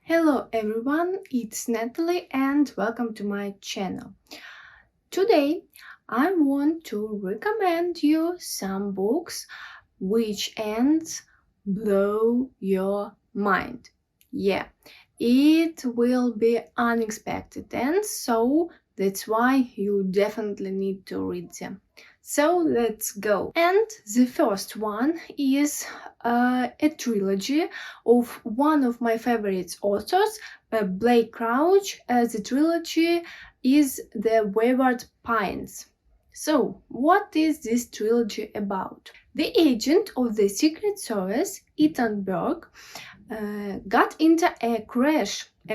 Hello everyone, it's Natalie and welcome to my channel. Today I want to recommend you some books which ends blow your mind. Yeah, it will be unexpected and so that's why you definitely need to read them. So let's go. And the first one is a trilogy of one of my favorite authors, Blake Crouch. The trilogy is the Wayward Pines. So, what is this trilogy about? The agent of the Secret Service, Ethan Burke, got into a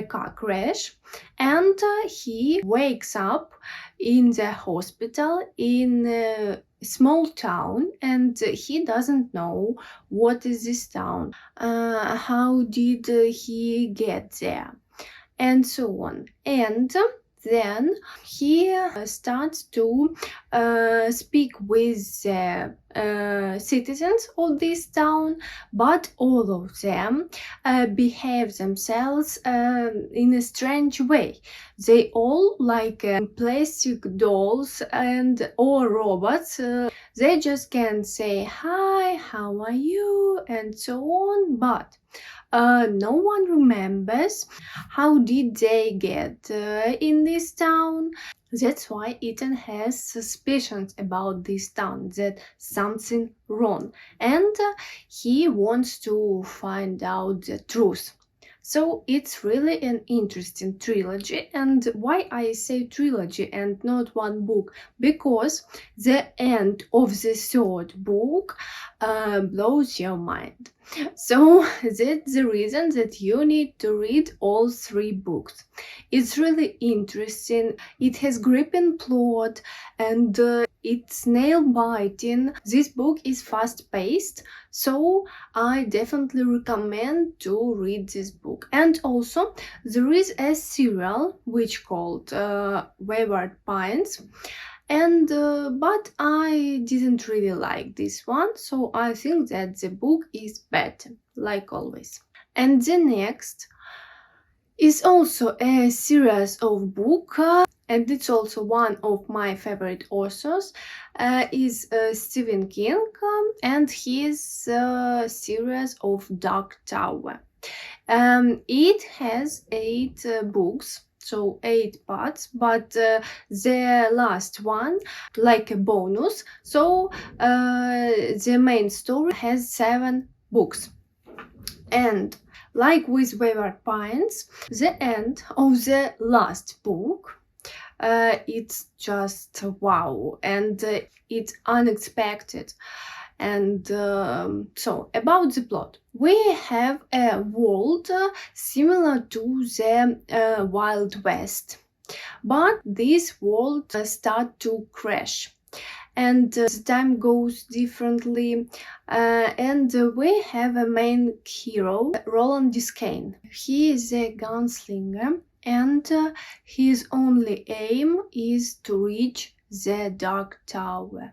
car crash, and he wakes up in the hospital in a small town, and he doesn't know what is this town, how did he get there, and so on. And then he starts to speak with the citizens of this town, but all of them behave themselves in a strange way. They all like plastic dolls and or robots. They just can say hi, how are you, and so on, but no one remembers how did they get in this town. That's why Ethan has suspicions about this town, that something wrong, and he wants to find out the truth. So it's really an interesting trilogy. And why I say trilogy and not one book? Because the end of the third book blows your mind. So that's the reason that you need to read all three books. It's really interesting. It has gripping plot and it's nail-biting. This book is fast-paced, so I definitely recommend to read this book. And also, there is a serial which called Wayward Pines, and but I didn't really like this one, so I think that the book is better, like always. And the next is also a series of book, and it's also one of my favorite authors, is Stephen King, and his series of Dark Tower. It has 8 books, so 8 parts, but the last one like a bonus, so the main story has 7 books. And like with Wayward Pines, the end of the last book, it's just wow, and it's unexpected. And so about the plot, we have a world similar to the Wild West, but this world start to crash, and the time goes differently, and we have a main hero, Roland Discane. He is a gunslinger, and his only aim is to reach the Dark Tower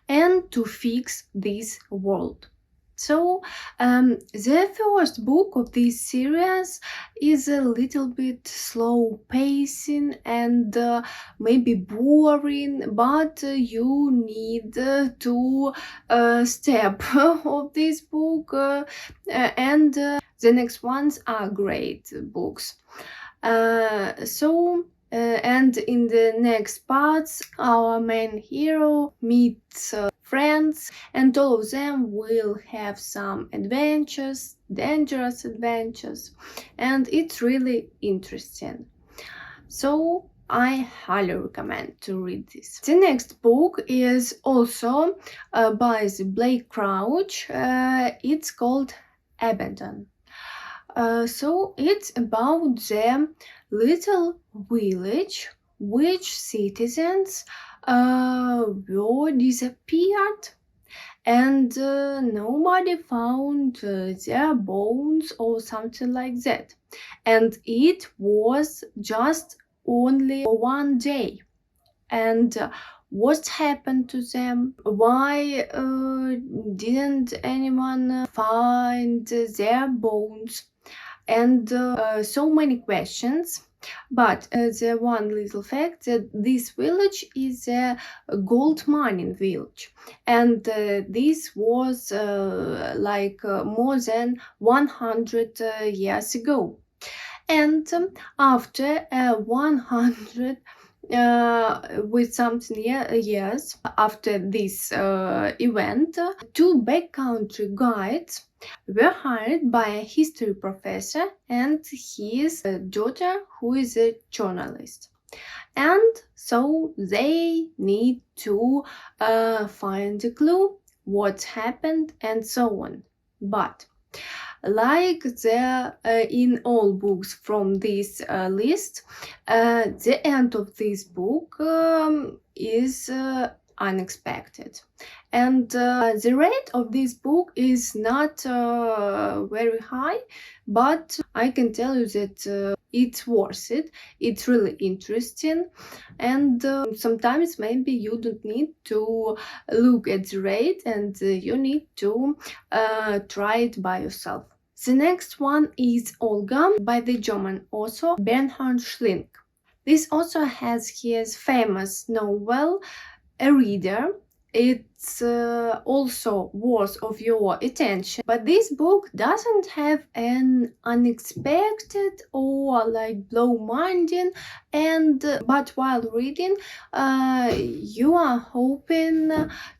and to fix this world. So the first book of this series is a little bit slow pacing and maybe boring, but you need to step of this book, and the next ones are great books. And in the next parts, our main hero meets friends, and all of them will have some adventures, dangerous adventures, and it's really interesting. So I highly recommend to read this. The next book is also by the Blake Crouch. It's called Abandon. So it's about the little village which citizens were disappeared, and nobody found their bones or something like that. And it was just only one day. And what happened to them? Why didn't anyone find their bones? and so many questions. But the one little fact that this village is a gold mining village, and this was more than 100 years ago. And after 100 with something years after this event, two backcountry guides were hired by a history professor and his daughter, who is a journalist. And so they need to find a clue, what happened, and so on. But like in all books from this list, the end of this book is unexpected, and the rate of this book is not very high, but I can tell you that it's worth it. It's really interesting, and sometimes maybe you don't need to look at the rate, and you need to try it by yourself. The next one is Olga by the German author Bernhard Schlink. This author has his famous novel A Reader. It's also worth of your attention, but this book doesn't have an unexpected or like blow-minding, and but while reading you are hoping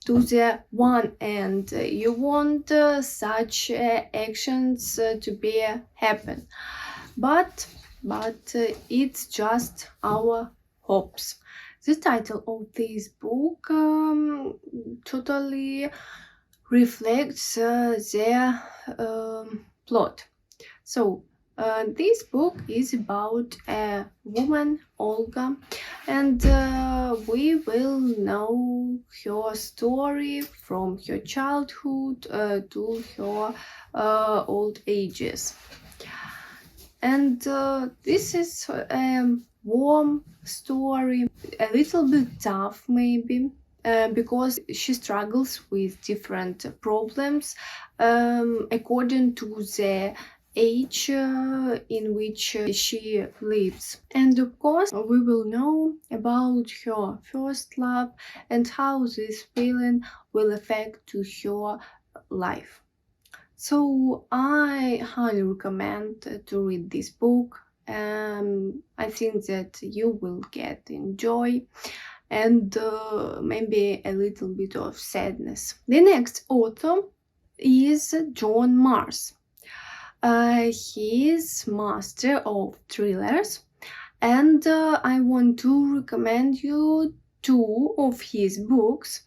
to the one end. You want such actions to be happen, but it's just our hopes. The title of this book totally reflects their plot. So this book is about a woman, Olga, and we will know her story from her childhood to her old ages. And this is a warm story, a little bit tough maybe, because she struggles with different problems according to the age in which she lives. And of course we will know about her first love and how this feeling will affect to her life. So I highly recommend to read this book. I think that you will get enjoy and maybe a little bit of sadness. The next author is John Mars. He is master of thrillers, and I want to recommend you two of his books.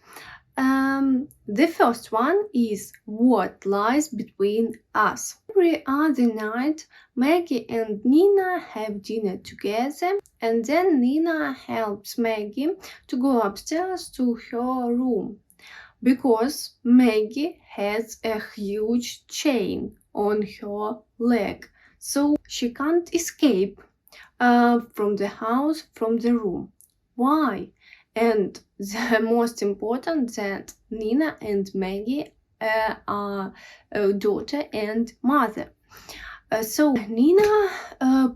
The first one is What Lies Between Us. Every other night, Maggie and Nina have dinner together, and then Nina helps Maggie to go upstairs to her room because Maggie has a huge chain on her leg, so she can't escape from the house, from the room. Why? And the most important, that Nina and Maggie are daughter and mother. So Nina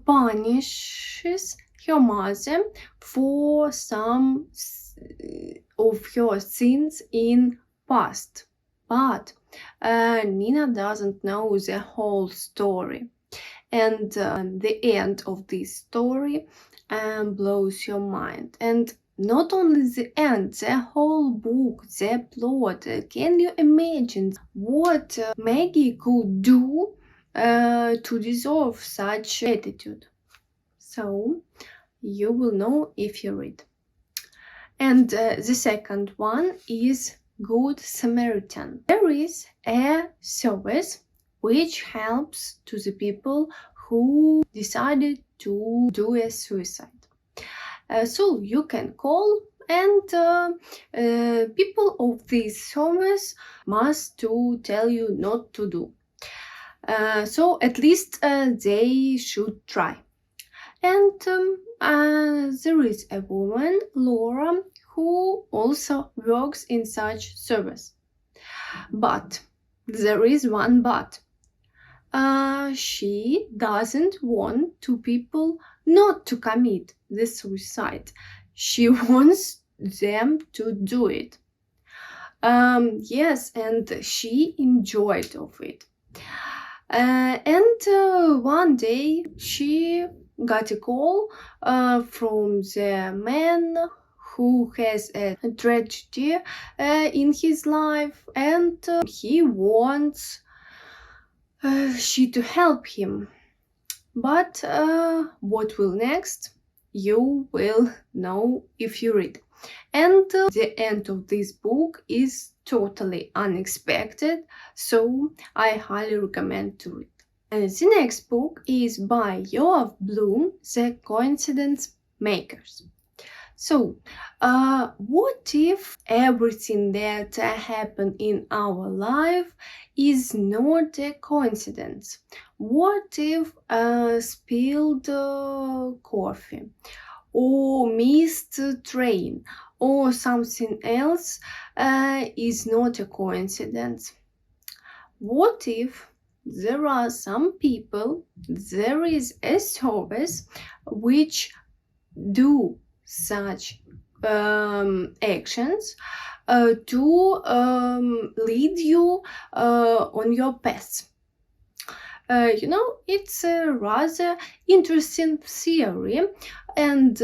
punishes her mother for some of her sins in past, but Nina doesn't know the whole story, and the end of this story blows your mind. And not only the end, the whole book, the plot. Can you imagine what Maggie could do to deserve such attitude? So you will know if you read. And the second one is Good Samaritan. There is a service which helps to the people who decided to do a suicide. So you can call, and people of this service must to tell you not to do. So at least they should try. And there is a woman, Laura, who also works in such service. But there is one but. she doesn't want two people not to commit the suicide. She wants them to do it. Yes, and she enjoyed of it. And one day she got a call from the man who has a tragedy in his life, and he wants she to help him. But what will next? You will know if you read. And the end of this book is totally unexpected, so I highly recommend to read. And the next book is by Joav Blum, The Coincidence Makers. So, what if everything that happened in our life is not a coincidence? What if spilled coffee, or missed train, or something else is not a coincidence? What if there are some people, there is a service which do such actions to lead you on your path? It's a rather interesting theory, and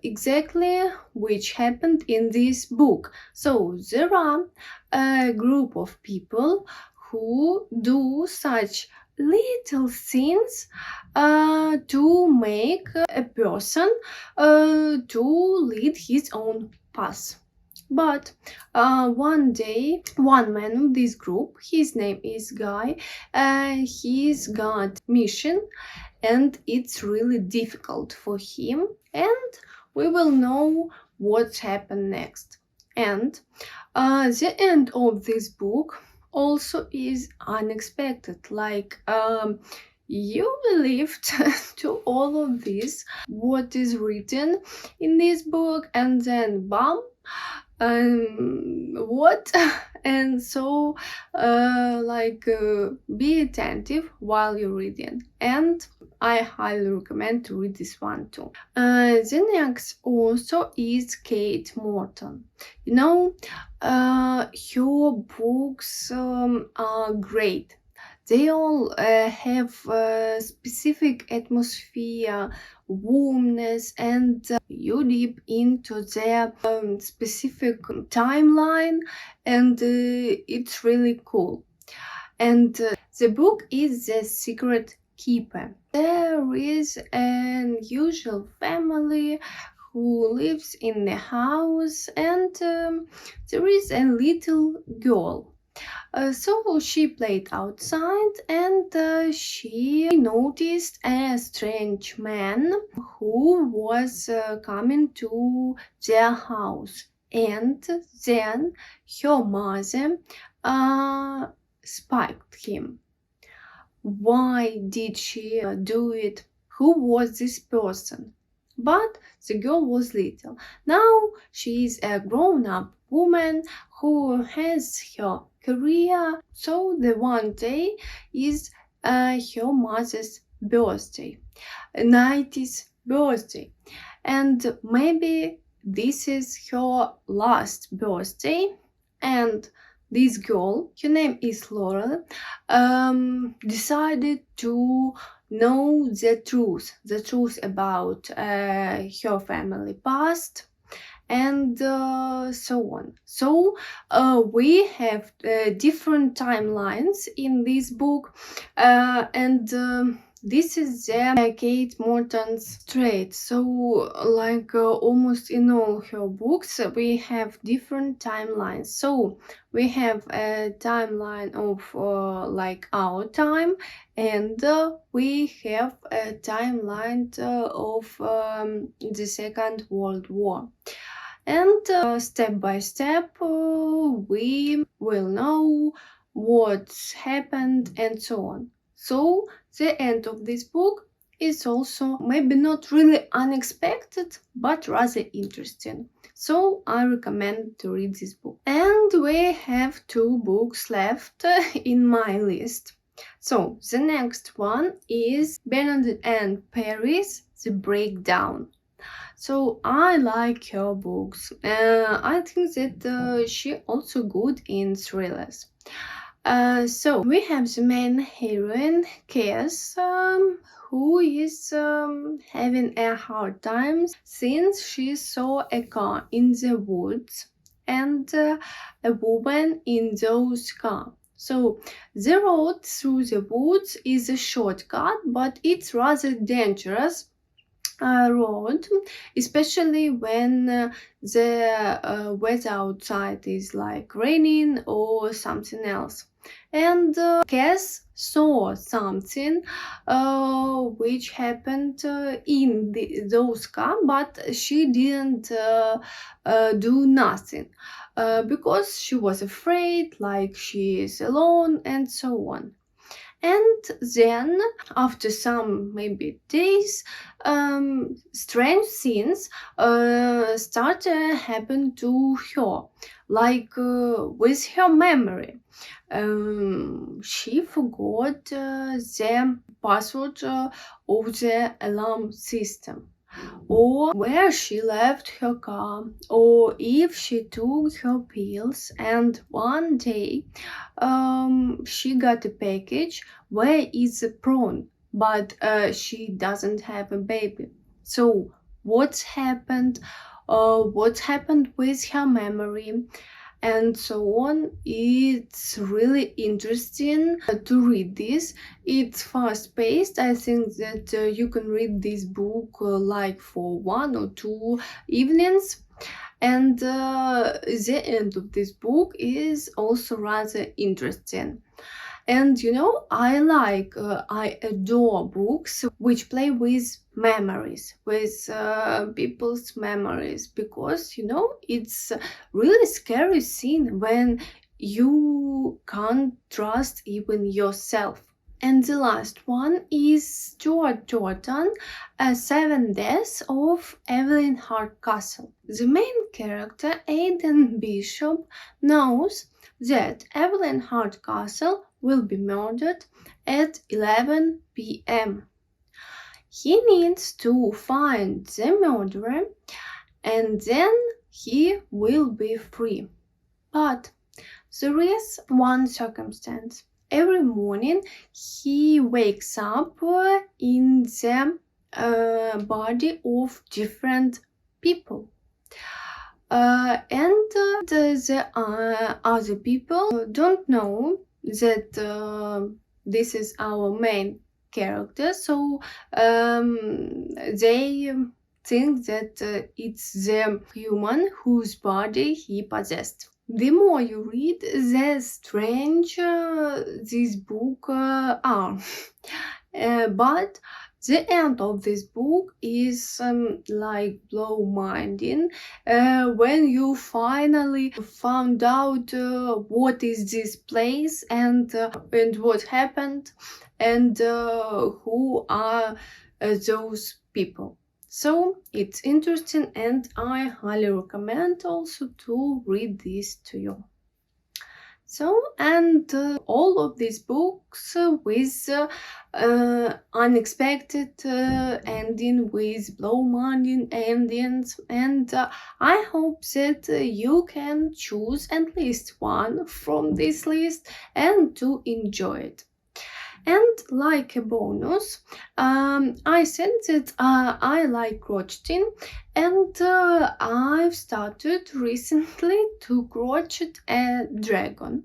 exactly which happened in this book. So there are a group of people who do such little things to make a person to lead his own path. But one day, one man of this group, his name is Guy, he's got mission, and it's really difficult for him, and we will know what's happened next. And the end of this book also is unexpected, like you believed to all of this, what is written in this book, and then bam, what? And so be attentive while you're reading, and I highly recommend to read this one too. The next author is Kate Morton. Her books are great. They all have a specific atmosphere, warmness, and you deep into their specific timeline, and it's really cool. And the book is The Secret Keeper. There is an unusual family who lives in the house, and there is a little girl. So she played outside, and she noticed a strange man who was coming to their house. And then her mother spiked him. Why did she do it? Who was this person? But the girl was little. Now she is a grown-up woman who has her career. So the one day is her mother's birthday, 90th birthday, and maybe this is her last birthday. And this girl, her name is Laurel, decided to know the truth about her family past, and so on. So we have different timelines in this book, and this is Kate Morton's trait. So almost in all her books we have different timelines. So we have a timeline of our time, and we have a timeline of the Second World War. And step by step we will know what's happened and so on. So the end of this book is also maybe not really unexpected, but rather interesting. So I recommend to read this book. And we have 2 books left in my list. So the next one is Bernhard and Paris, The Breakdown. So I like her books. I think that she also good in thrillers. So we have the main heroine, Cass, who is having a hard time since she saw a car in the woods and a woman in those car. So the road through the woods is a shortcut, but it's rather dangerous road, especially when the weather outside is like raining or something else. And Cass saw something which happened in those car, but she didn't do nothing because she was afraid, like she is alone and so on. And then, after some maybe days, strange things start to happen to her, like with her memory. She forgot the password of the alarm system, or where she left her car, or if she took her pills. And one day she got a package where is a prawn, but she doesn't have a baby. So what's happened? What's happened with her memory? And so on. It's really interesting to read this. It's fast paced. I think that you can read this book like for 1 or 2 evenings. And the end of this book is also rather interesting. And I adore books which play with memories, with people's memories, because it's really scary scene when you can't trust even yourself. And the last one is Stuart Turton, 7 Deaths of Evelyn Hardcastle. The main character, Aidan Bishop, knows that Evelyn Hardcastle will be murdered at 11 p.m. He needs to find the murderer and then he will be free. But there is one circumstance. Every morning he wakes up in the body of different people. And the other people don't know that this is our main character, so they think that it's the human whose body he possessed. The more you read, the stranger this book are. But the end of this book is like blow-minding when you finally found out what is this place and what happened and who are those people. So it's interesting and I highly recommend also to read this to you. So, and all of these books with unexpected ending, with blow-minding endings, and I hope that you can choose at least one from this list and to enjoy it. And like a bonus, I said that I like crocheting, and I've started recently to crochet a dragon.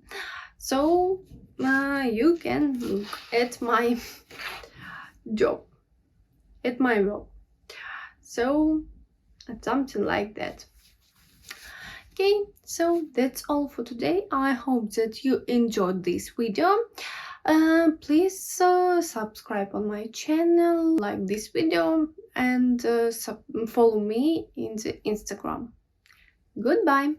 So you can look at my job, at my work. So something like that. Okay, so that's all for today. I hope that you enjoyed this video. Please subscribe on my channel, like this video, and follow me in the Instagram. Goodbye.